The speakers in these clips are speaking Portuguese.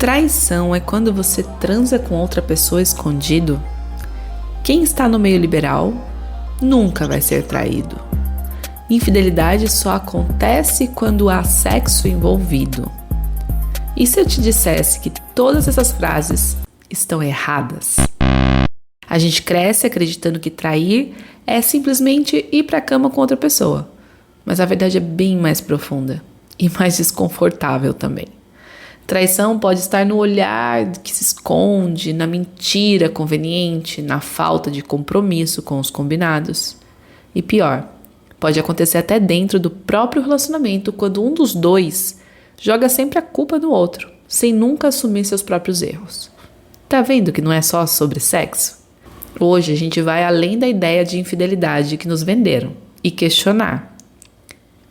Traição é quando você transa com outra pessoa escondido? Quem está no meio liberal nunca vai ser traído. Infidelidade só acontece quando há sexo envolvido. E se eu te dissesse que todas essas frases estão erradas? A gente cresce acreditando que trair é simplesmente ir para a cama com outra pessoa. Mas a verdade é bem mais profunda e mais desconfortável também. Traição pode estar no olhar que se esconde, na mentira conveniente, na falta de compromisso com os combinados. E pior, pode acontecer até dentro do próprio relacionamento, quando um dos dois joga sempre a culpa no outro, sem nunca assumir seus próprios erros. Tá vendo que não é só sobre sexo? Hoje a gente vai além da ideia de infidelidade que nos venderam e questionar.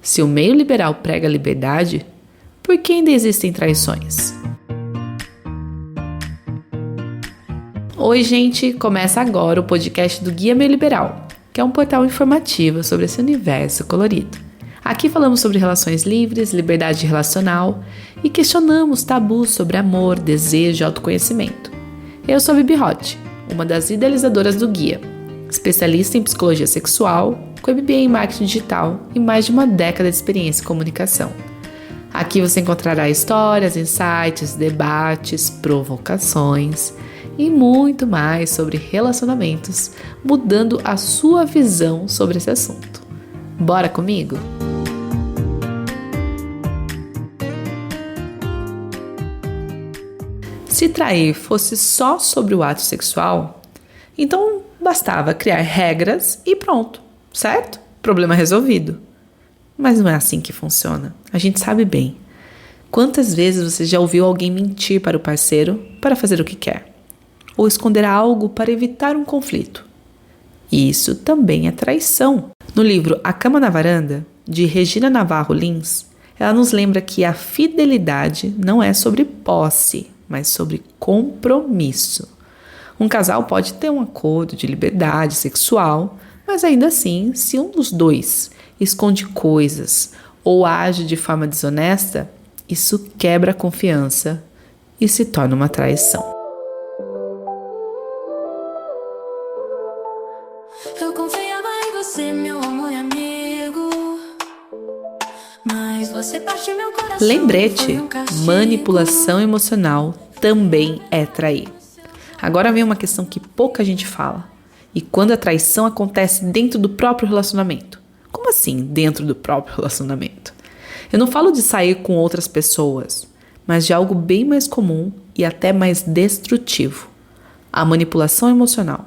Se o meio liberal prega a liberdade, por que ainda existem traições? Oi, gente! Começa agora o podcast do Guia Meio Liberal, que é um portal informativo sobre esse universo colorido. Aqui falamos sobre relações livres, liberdade relacional e questionamos tabus sobre amor, desejo e autoconhecimento. Eu sou a Bibi Roth, uma das idealizadoras do Guia, especialista em psicologia sexual, com MBA em marketing digital e mais de uma década de experiência em comunicação. Aqui você encontrará histórias, insights, debates, provocações e muito mais sobre relacionamentos, mudando a sua visão sobre esse assunto. Bora comigo? Se trair fosse só sobre o ato sexual, então bastava criar regras e pronto, certo? Problema resolvido. Mas não é assim que funciona. A gente sabe bem. Quantas vezes você já ouviu alguém mentir para o parceiro para fazer o que quer? Ou esconder algo para evitar um conflito? Isso também é traição. No livro A Cama na Varanda, de Regina Navarro Lins, ela nos lembra que a fidelidade não é sobre posse, mas sobre compromisso. Um casal pode ter um acordo de liberdade sexual, mas ainda assim, se um dos dois esconde coisas ou age de forma desonesta, isso quebra a confiança e se torna uma traição. Eu confiava em você, meu amor e amigo, mas você partiu meu coração. Lembrete, manipulação emocional também é trair. Agora vem uma questão que pouca gente fala. E quando a traição acontece dentro do próprio relacionamento? Como assim, dentro do próprio relacionamento? Eu não falo de sair com outras pessoas, mas de algo bem mais comum e até mais destrutivo. A manipulação emocional.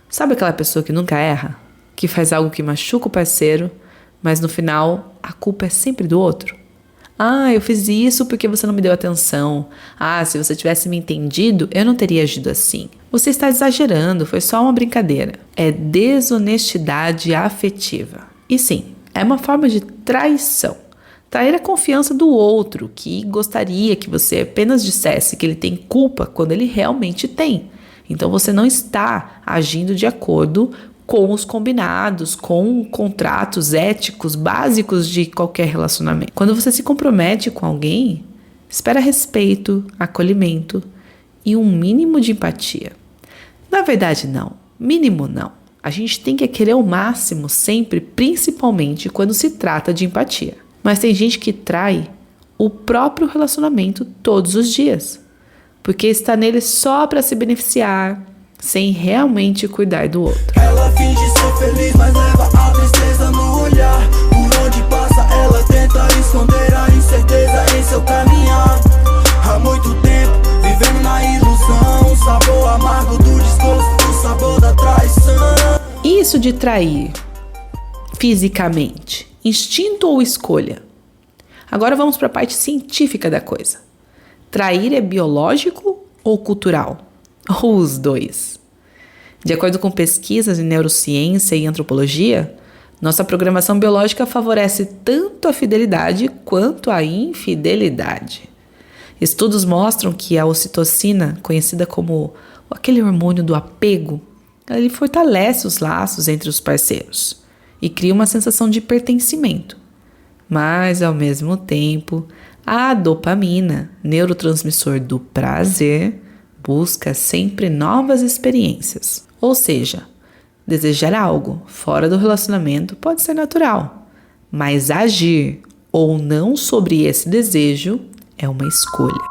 Sabe aquela pessoa que nunca erra? Que faz algo que machuca o parceiro, mas no final a culpa é sempre do outro? Ah, eu fiz isso porque você não me deu atenção. Ah, se você tivesse me entendido, eu não teria agido assim. Você está exagerando, foi só uma brincadeira. É desonestidade afetiva. E sim, é uma forma de traição. Trair a confiança do outro, que gostaria que você apenas dissesse que ele tem culpa quando ele realmente tem. Então você não está agindo de acordo com os combinados, com contratos éticos básicos de qualquer relacionamento. Quando você se compromete com alguém, espera respeito, acolhimento e um mínimo de empatia. Na verdade, não. Mínimo não. A gente tem que querer o máximo sempre, principalmente quando se trata de empatia. Mas tem gente que trai o próprio relacionamento todos os dias, porque está nele só para se beneficiar, sem realmente cuidar do outro. Ela finge ser feliz, mas leva a tristeza no olhar. Por onde passa, ela tenta esconder a incerteza em seu caminhar. Há muito tempo, vivendo na ilusão, o sabor amargo do desgosto, o sabor da traição. Isso de trair fisicamente, instinto ou escolha? Agora vamos para a parte científica da coisa. Trair é biológico ou cultural? Ou os dois? De acordo com pesquisas em neurociência e antropologia, nossa programação biológica favorece tanto a fidelidade quanto a infidelidade. Estudos mostram que a ocitocina, conhecida como aquele hormônio do apego, ele fortalece os laços entre os parceiros e cria uma sensação de pertencimento. Mas, ao mesmo tempo, A dopamina, neurotransmissor do prazer, busca sempre novas experiências. Ou seja, desejar algo fora do relacionamento pode ser natural, mas agir ou não sobre esse desejo é uma escolha.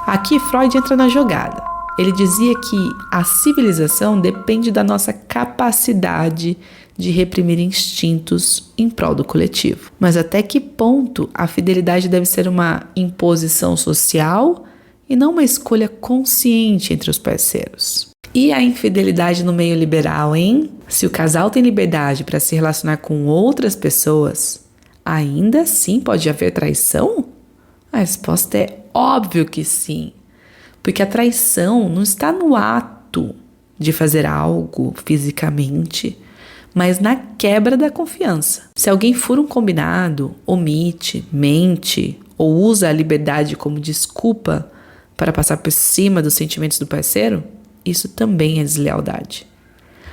Aqui Freud entra na jogada. Ele dizia que a civilização depende da nossa capacidade de reprimir instintos em prol do coletivo. Mas até que ponto a fidelidade deve ser uma imposição social e não uma escolha consciente entre os parceiros? E a infidelidade no meio liberal, hein? Se o casal tem liberdade para se relacionar com outras pessoas, ainda assim pode haver traição? A resposta é óbvio que sim. Porque a traição não está no ato de fazer algo fisicamente, mas na quebra da confiança. Se alguém fura um combinado, omite, mente ou usa a liberdade como desculpa para passar por cima dos sentimentos do parceiro, isso também é deslealdade.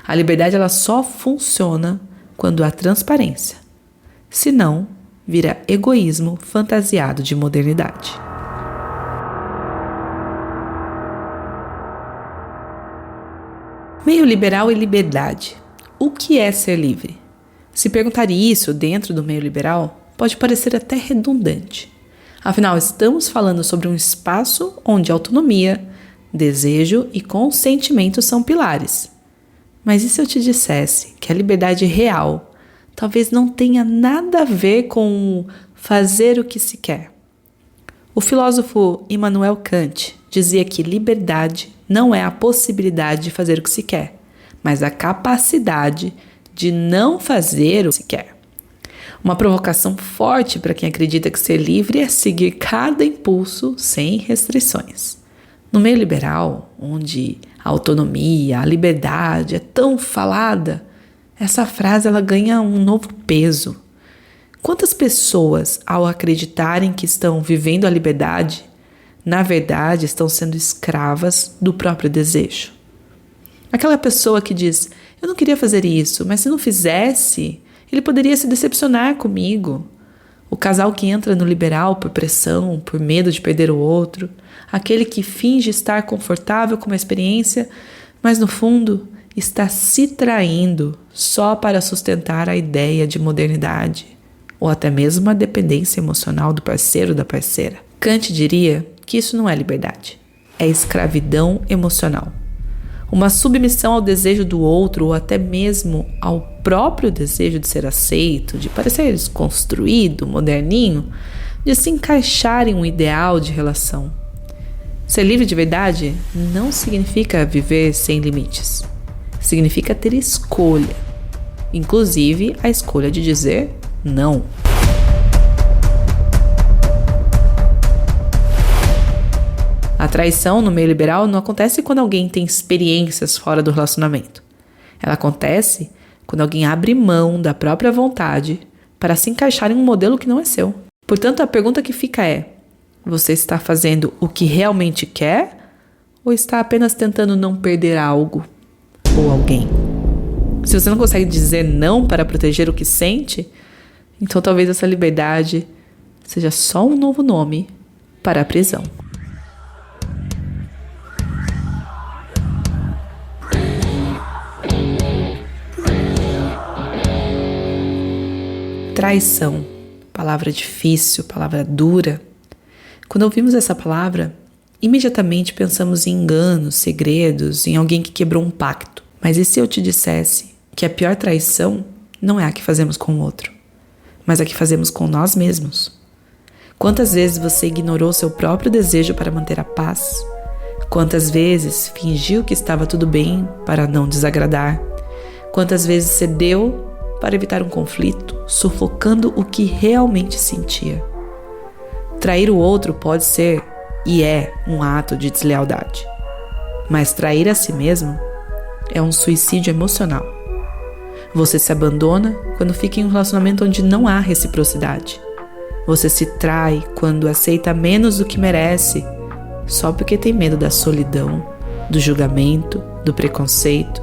A liberdade ela só funciona quando há transparência. Senão, vira egoísmo fantasiado de modernidade. Meio liberal e liberdade. O que é ser livre? Se perguntar isso dentro do meio liberal, pode parecer até redundante. Afinal, estamos falando sobre um espaço onde autonomia, desejo e consentimento são pilares. Mas e se eu te dissesse que a liberdade real talvez não tenha nada a ver com fazer o que se quer? O filósofo Immanuel Kant dizia que liberdade não é a possibilidade de fazer o que se quer, mas a capacidade de não fazer o que se quer. Uma provocação forte para quem acredita que ser livre é seguir cada impulso sem restrições. No meio liberal, onde a autonomia, a liberdade é tão falada, essa frase ela ganha um novo peso. Quantas pessoas, ao acreditarem que estão vivendo a liberdade, na verdade estão sendo escravas do próprio desejo? Aquela pessoa que diz, eu não queria fazer isso, mas se não fizesse, ele poderia se decepcionar comigo. O casal que entra no liberal por pressão, por medo de perder o outro. Aquele que finge estar confortável com uma experiência, mas no fundo está se traindo só para sustentar a ideia de modernidade, ou até mesmo a dependência emocional do parceiro ou da parceira. Kant diria que isso não é liberdade, é escravidão emocional. Uma submissão ao desejo do outro ou até mesmo ao próprio desejo de ser aceito, de parecer desconstruído, moderninho, de se encaixar em um ideal de relação. Ser livre de verdade não significa viver sem limites. Significa ter escolha, inclusive a escolha de dizer não. A traição no meio liberal não acontece quando alguém tem experiências fora do relacionamento. Ela acontece quando alguém abre mão da própria vontade para se encaixar em um modelo que não é seu. Portanto, a pergunta que fica é: você está fazendo o que realmente quer ou está apenas tentando não perder algo ou alguém? Se você não consegue dizer não para proteger o que sente, então talvez essa liberdade seja só um novo nome para a prisão. Traição, palavra difícil, palavra dura. Quando ouvimos essa palavra, imediatamente pensamos em enganos, segredos, em alguém que quebrou um pacto. Mas e se eu te dissesse que a pior traição não é a que fazemos com o outro, mas a que fazemos com nós mesmos? Quantas vezes você ignorou seu próprio desejo para manter a paz? Quantas vezes fingiu que estava tudo bem para não desagradar? Quantas vezes cedeu para evitar um conflito, sufocando o que realmente sentia? Trair o outro pode ser e é um ato de deslealdade, mas trair a si mesmo é um suicídio emocional. Você se abandona quando fica em um relacionamento onde não há reciprocidade. Você se trai quando aceita menos do que merece, só porque tem medo da solidão, do julgamento, do preconceito,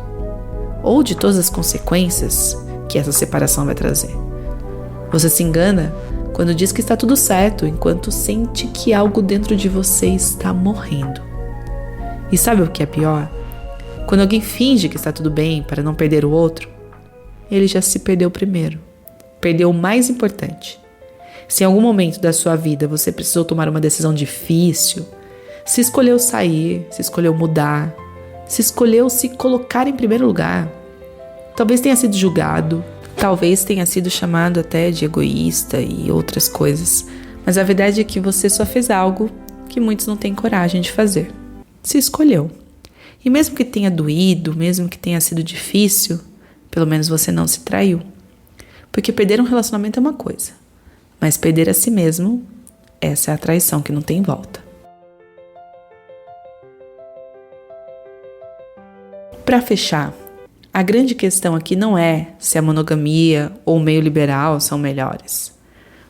ou de todas as consequências que essa separação vai trazer. Você se engana Quando diz que está tudo certo, enquanto sente que algo dentro de você está morrendo. E sabe o que é pior? Quando alguém finge que está tudo bem para não perder o outro, ele já se perdeu primeiro. Perdeu o mais importante. Se em algum momento da sua vida você precisou tomar uma decisão difícil, se escolheu sair, se escolheu mudar, se escolheu se colocar em primeiro lugar, talvez tenha sido julgado, talvez tenha sido chamado até de egoísta e outras coisas, mas a verdade é que você só fez algo que muitos não têm coragem de fazer. Se escolheu. E mesmo que tenha doído, mesmo que tenha sido difícil, pelo menos você não se traiu. Porque perder um relacionamento é uma coisa, mas perder a si mesmo, essa é a traição que não tem volta. Para fechar, a grande questão aqui não é se a monogamia ou o meio liberal são melhores.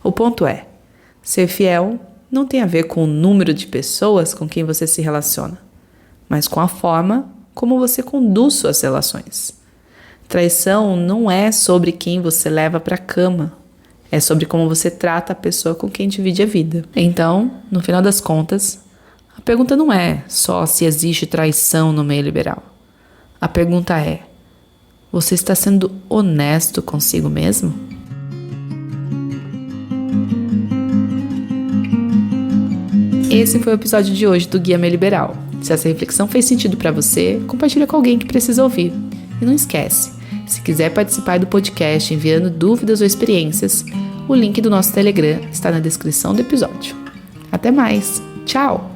O ponto é, ser fiel não tem a ver com o número de pessoas com quem você se relaciona, mas com a forma como você conduz suas relações. Traição não é sobre quem você leva para a cama, é sobre como você trata a pessoa com quem divide a vida. Então, no final das contas, a pergunta não é só se existe traição no meio liberal. A pergunta é, você está sendo honesto consigo mesmo? Esse foi o episódio de hoje do Guia Meio Liberal. Se essa reflexão fez sentido para você, compartilha com alguém que precisa ouvir. E não esquece, se quiser participar do podcast enviando dúvidas ou experiências, o link do nosso Telegram está na descrição do episódio. Até mais! Tchau!